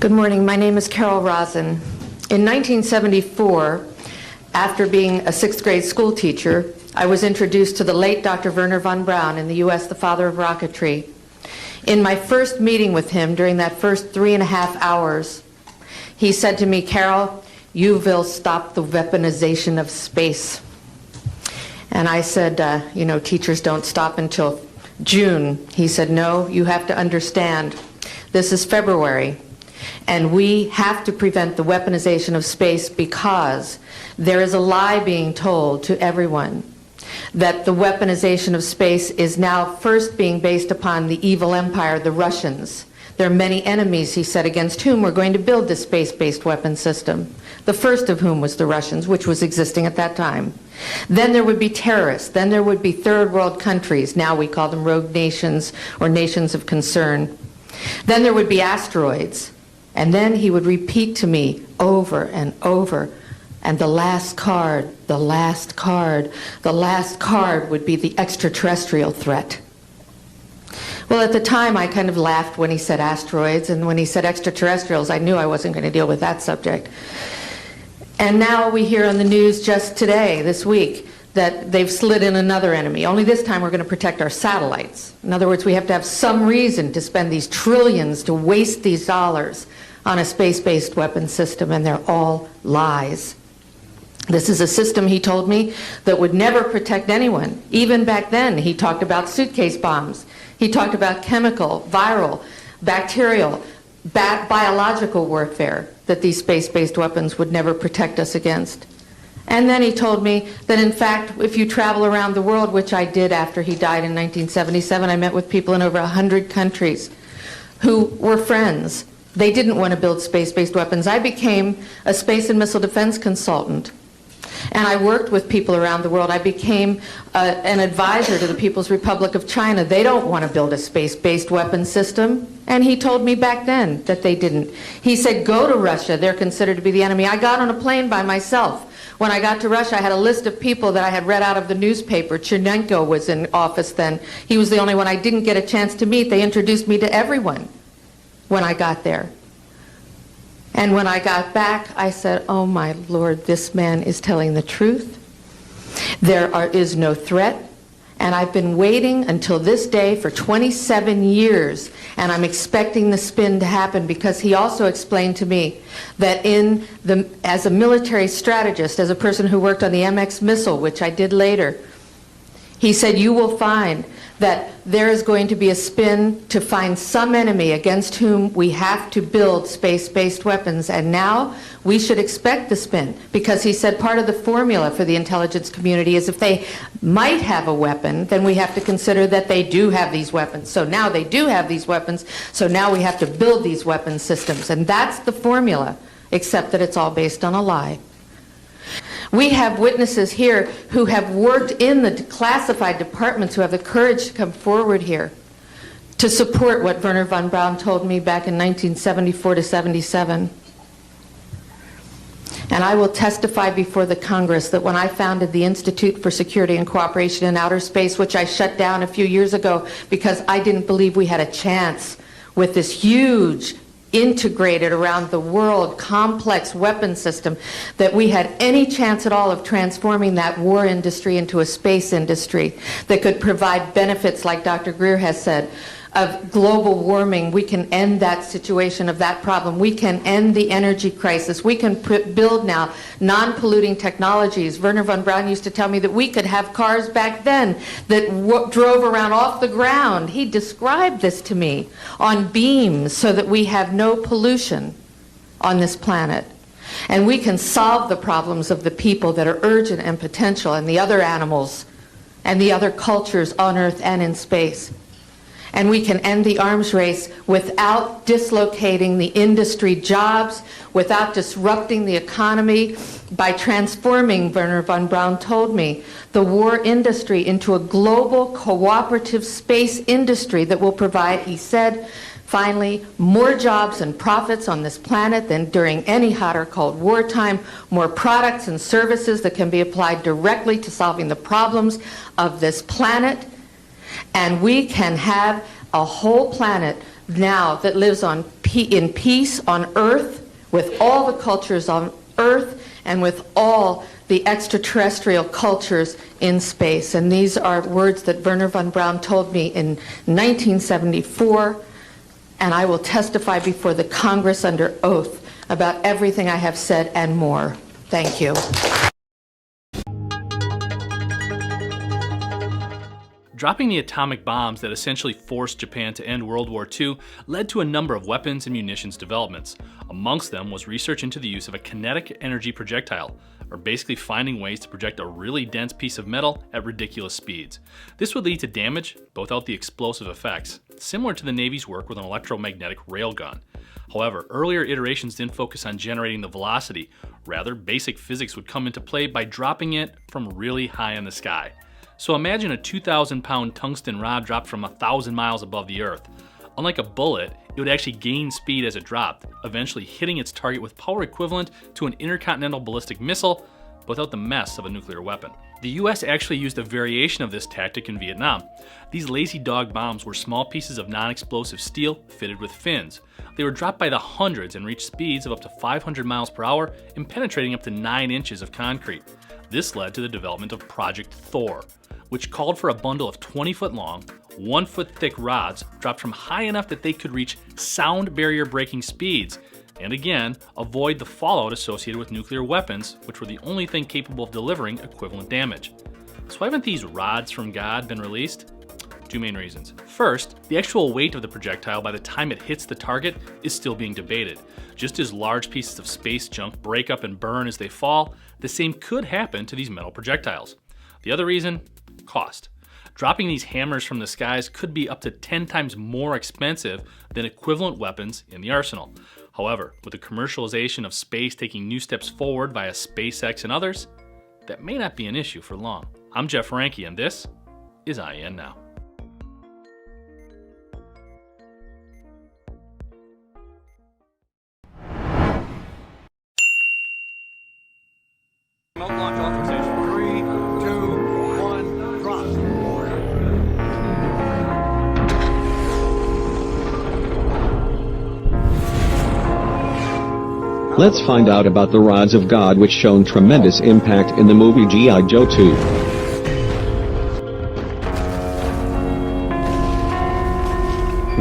Good morning. My name is Carol Rosin. In 1974, after being a sixth grade school teacher, I was introduced to the late Dr. Wernher von Braun in the U.S., the father of rocketry. In my first meeting with him, during that first 3.5 hours, he said to me, "Carol, you will stop the weaponization of space." And I said, teachers don't stop until June. He said, "No, you have to understand. This is February, and we have to prevent the weaponization of space because there is a lie being told to everyone that the weaponization of space is now first being based upon the evil empire, the Russians. There are many enemies," he said, "against whom we're going to build this space-based weapon system. The first of whom was the Russians, which was existing at that time. Then there would be terrorists. Then there would be third world countries. Now we call them rogue nations or nations of concern. Then there would be asteroids." And then he would repeat to me over and over, "And the last card, the last card, the last card would be the extraterrestrial threat." Well, at the time, I kind of laughed when he said asteroids, and when he said extraterrestrials, I knew I wasn't going to deal with that subject. And now we hear on the news just today, this week, that they've slid in another enemy. Only this time we're going to protect our satellites. In other words, we have to have some reason to spend these trillions, to waste these dollars on a space-based weapon system, and they're all lies. This is a system, he told me, that would never protect anyone. Even back then, he talked about suitcase bombs. He talked about chemical, viral, bacterial, biological warfare, that these space-based weapons would never protect us against. And then he told me that, in fact, if you travel around the world, which I did after he died in 1977, I met with people in over 100 countries who were friends. They didn't want to build space-based weapons. I became a space and missile defense consultant, and I worked with people around the world. I became an advisor to the People's Republic of China. They don't want to build a space-based weapon system, and he told me back then that they didn't. He said, "Go to Russia. They're considered to be the enemy." I got on a plane by myself. When I got to Russia, I had a list of people that I had read out of the newspaper. Chernenko was in office then. He was the only one I didn't get a chance to meet. They introduced me to everyone when I got there. And when I got back, I said, "Oh my Lord, this man is telling the truth. There is no threat." And I've been waiting until this day for 27 years, and I'm expecting the spin to happen, because he also explained to me that as a military strategist, as a person who worked on the MX missile, which I did later, he said, "You will find that there is going to be a spin to find some enemy against whom we have to build space-based weapons." And now we should expect the spin, because he said part of the formula for the intelligence community is if they might have a weapon, then we have to consider that they do have these weapons. So now they do have these weapons, so now we have to build these weapon systems. And that's the formula, except that it's all based on a lie. We have witnesses here who have worked in the classified departments who have the courage to come forward here to support what Wernher von Braun told me back in 1974 to 77. And I will testify before the Congress that when I founded the Institute for Security and Cooperation in Outer Space, which I shut down a few years ago because I didn't believe we had a chance with this huge, integrated around the world, complex weapon system, that we had any chance at all of transforming that war industry into a space industry that could provide benefits, like Dr. Greer has said, of global warming. We can end that situation of that problem. We can end the energy crisis. We can build now non-polluting technologies. Wernher von Braun used to tell me that we could have cars back then that drove around off the ground. He described this to me on beams so that we have no pollution on this planet. And we can solve the problems of the people that are urgent and potential, and the other animals and the other cultures on Earth and in space. And we can end the arms race without dislocating the industry jobs, without disrupting the economy, by transforming, Wernher von Braun told me, the war industry into a global cooperative space industry that will provide, he said, finally, more jobs and profits on this planet than during any hot or cold wartime, more products and services that can be applied directly to solving the problems of this planet. And we can have a whole planet now that lives on peace in peace on Earth, with all the cultures on Earth, and with all the extraterrestrial cultures in space. And these are words that Wernher von Braun told me in 1974, and I will testify before the Congress under oath about everything I have said and more. Thank you. Dropping the atomic bombs that essentially forced Japan to end World War II led to a number of weapons and munitions developments. Amongst them was research into the use of a kinetic energy projectile, or basically finding ways to project a really dense piece of metal at ridiculous speeds. This would lead to damage, but without the explosive effects, similar to the Navy's work with an electromagnetic railgun. However, earlier iterations didn't focus on generating the velocity. Rather, basic physics would come into play by dropping it from really high in the sky. So imagine a 2,000-pound tungsten rod dropped from 1,000 miles above the Earth. Unlike a bullet, it would actually gain speed as it dropped, eventually hitting its target with power equivalent to an intercontinental ballistic missile, but without the mess of a nuclear weapon. The US actually used a variation of this tactic in Vietnam. These lazy dog bombs were small pieces of non-explosive steel fitted with fins. They were dropped by the hundreds and reached speeds of up to 500 miles per hour and penetrating up to 9 inches of concrete. This led to the development of Project Thor, which called for a bundle of 20-foot long, 1-foot thick rods dropped from high enough that they could reach sound barrier breaking speeds, and again, avoid the fallout associated with nuclear weapons, which were the only thing capable of delivering equivalent damage. So why haven't these rods from God been released? Two main reasons. First, the actual weight of the projectile by the time it hits the target is still being debated. Just as large pieces of space junk break up and burn as they fall, the same could happen to these metal projectiles. The other reason? Cost. Dropping these hammers from the skies could be up to 10 times more expensive than equivalent weapons in the arsenal. However, with the commercialization of space taking new steps forward via SpaceX and others, that may not be an issue for long. I'm Jeff Franke, and this is IEN Now. Launch authorization. 3, 2, 1, drop. Let's find out about the rods of God, which shown tremendous impact in the movie G.I. Joe 2.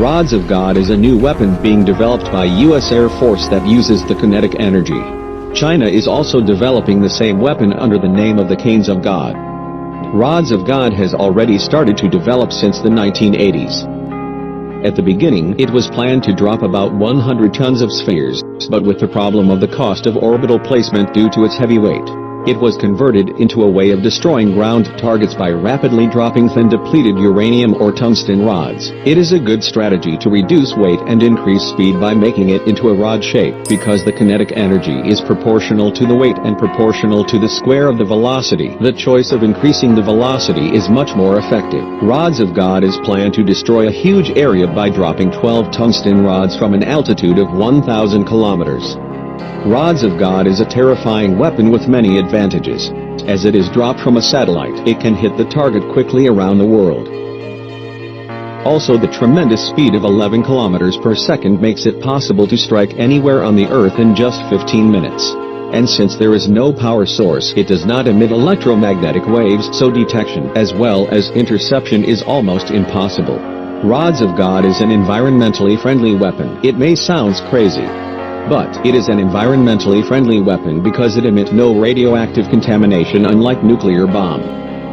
Rods of God is a new weapon being developed by U.S. Air Force that uses the kinetic energy. China is also developing the same weapon under the name of the Canes of God. Rods of God has already started to develop since the 1980s. At the beginning, it was planned to drop about 100 tons of spheres, but with the problem of the cost of orbital placement due to its heavy weight, it was converted into a way of destroying ground targets by rapidly dropping thin depleted uranium or tungsten rods. It is a good strategy to reduce weight and increase speed by making it into a rod shape, because the kinetic energy is proportional to the weight and proportional to the square of the velocity. The choice of increasing the velocity is much more effective. Rods of God is planned to destroy a huge area by dropping 12 tungsten rods from an altitude of 1,000 kilometers. Rods of God is a terrifying weapon with many advantages. As it is dropped from a satellite, it can hit the target quickly around the world. Also, the tremendous speed of 11 kilometers per second makes it possible to strike anywhere on the Earth in just 15 minutes. And since there is no power source, it does not emit electromagnetic waves, so detection as well as interception is almost impossible. Rods of God is an environmentally friendly weapon. It may sound crazy, but it is an environmentally friendly weapon because it emits no radioactive contamination, unlike nuclear bomb.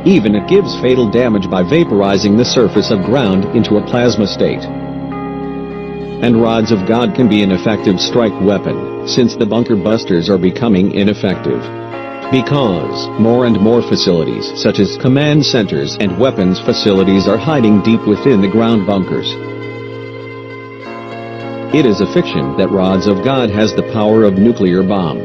Even it gives fatal damage by vaporizing the surface of ground into a plasma state. And rods of God can be an effective strike weapon, since the bunker busters are becoming ineffective. Because more and more facilities such as command centers and weapons facilities are hiding deep within the ground bunkers. It is a fiction that Rods of God has the power of nuclear bomb.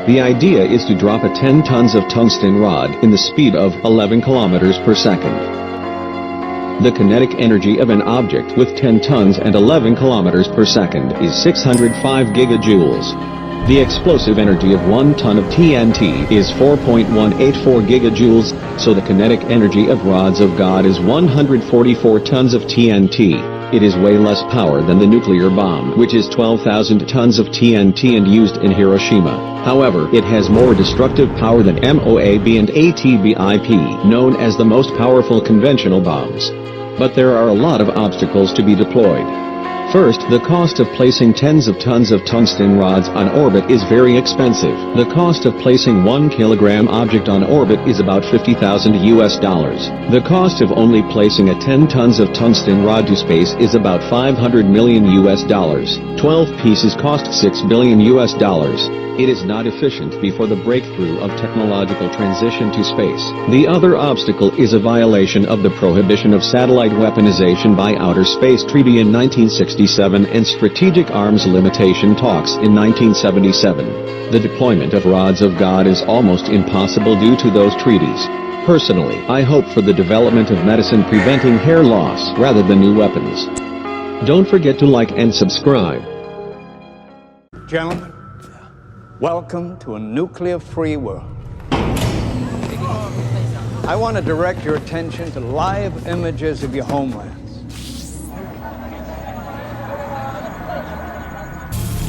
The idea is to drop a 10 tons of tungsten rod in the speed of 11 kilometers per second. The kinetic energy of an object with 10 tons and 11 kilometers per second is 605 gigajoules. The explosive energy of 1 ton of TNT is 4.184 gigajoules, so the kinetic energy of Rods of God is 144 tons of TNT. It is way less power than the nuclear bomb, which is 12,000 tons of TNT and used in Hiroshima. However, it has more destructive power than MOAB and ATBIP, known as the most powerful conventional bombs. But there are a lot of obstacles to be deployed. First, the cost of placing tens of tons of tungsten rods on orbit is very expensive. The cost of placing 1 kilogram object on orbit is about $50,000 US. The cost of only placing a 10 tons of tungsten rod to space is about $500 million US. 12 pieces cost $6 billion US. It is not efficient before the breakthrough of technological transition to space. The other obstacle is a violation of the Prohibition of Satellite Weaponization by Outer Space Treaty in 1967 and Strategic Arms Limitation Talks in 1977. The deployment of Rods of God is almost impossible due to those treaties. Personally, I hope for the development of medicine preventing hair loss rather than new weapons. Don't forget to like and subscribe. Gentlemen, welcome to a nuclear-free world. I want to direct your attention to live images of your homelands.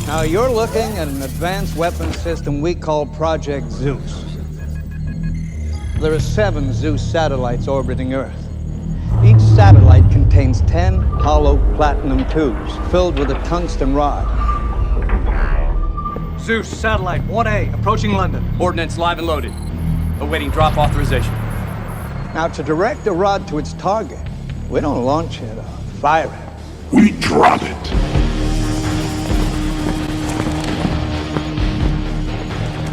Now, you're looking at an advanced weapons system we call Project Zeus. There are 7 Zeus satellites orbiting Earth. Each satellite contains 10 hollow platinum tubes filled with a tungsten rod. Zeus, satellite 1A, approaching London. Ordnance live and loaded. Awaiting drop authorization. Now, to direct the rod to its target, we don't launch it or fire it. We drop it.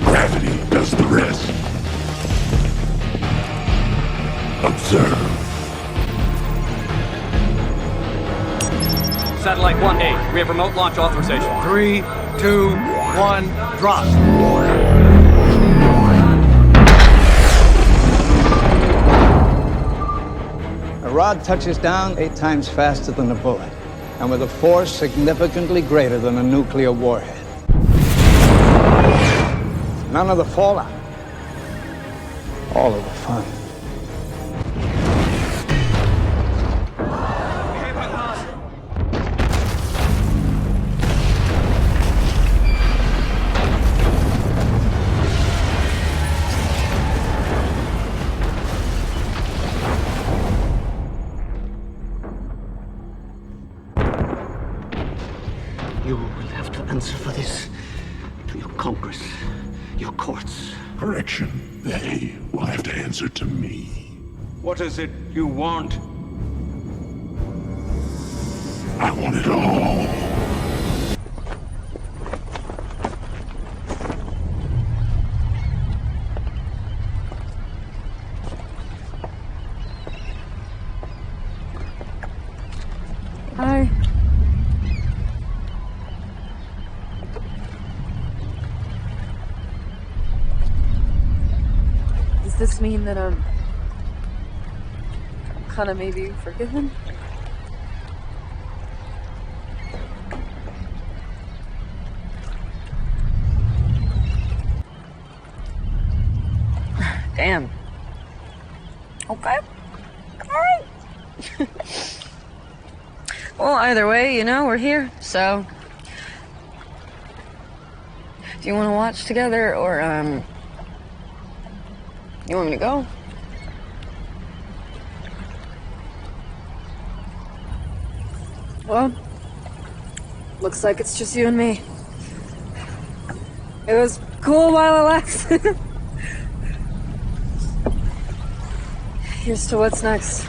Gravity does the rest. Observe. Satellite 1A, we have remote launch authorization. 3, 2, 1, drop. A rod touches down 8 times faster than a bullet, and with a force significantly greater than a nuclear warhead. None of the fallout. All of the fun. You will have to answer for this to your Congress, your courts. Correction. They will have to answer to me. What is it you want? I want it all. Hi. Does this mean that I'm kind of maybe forgiven? Damn. Okay. Alright. Well, either way, you know, we're here, so... Do you want to watch together, or, you want me to go? Well, looks like it's just you and me. It was cool while it lasted. Here's to what's next.